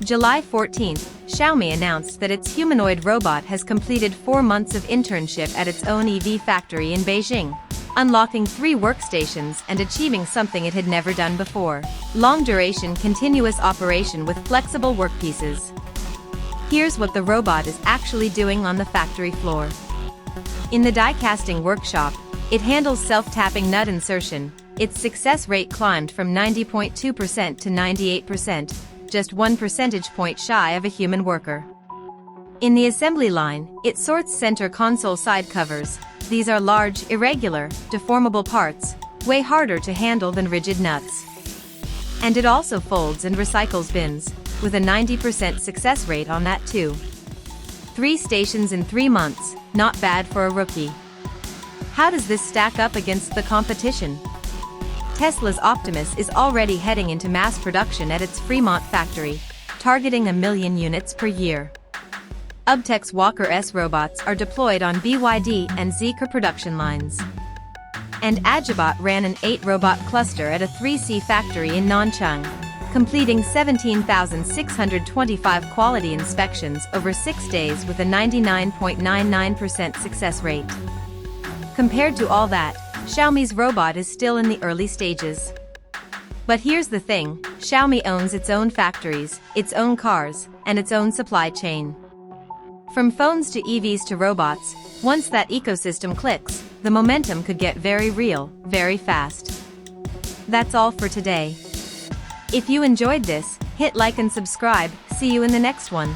July 14, Xiaomi announced that its humanoid robot has completed 4 months of internship at its own EV factory in Beijing, unlocking 3 workstations and achieving something it had never done before: long-duration continuous operation with flexible workpieces. Here's what the robot is actually doing on the factory floor. In the die-casting workshop, it handles self-tapping nut insertion. Its success rate climbed from 90.2% to 98%, just 1 percentage point shy of a human worker. In the assembly line, it sorts center console side covers. These are large, irregular, deformable parts, way harder to handle than rigid nuts. And it also folds and recycles bins, with a 90% success rate on that too. 3 stations in 3 months, not bad for a rookie. How does this stack up against the competition? Tesla's Optimus is already heading into mass production at its Fremont factory, targeting 1 million units per year. UBTEC's Walker S robots are deployed on BYD and Zeekr production lines. And Agibot ran an 8-robot cluster at a 3C factory in Nanchang, completing 17,625 quality inspections over 6 days with a 99.99% success rate. Compared to all that, Xiaomi's robot is still in the early stages. But here's the thing: Xiaomi owns its own factories, its own cars, and its own supply chain. From phones to EVs to robots, once that ecosystem clicks, the momentum could get very real, very fast. That's all for today. If you enjoyed this, hit like and subscribe. See you in the next one.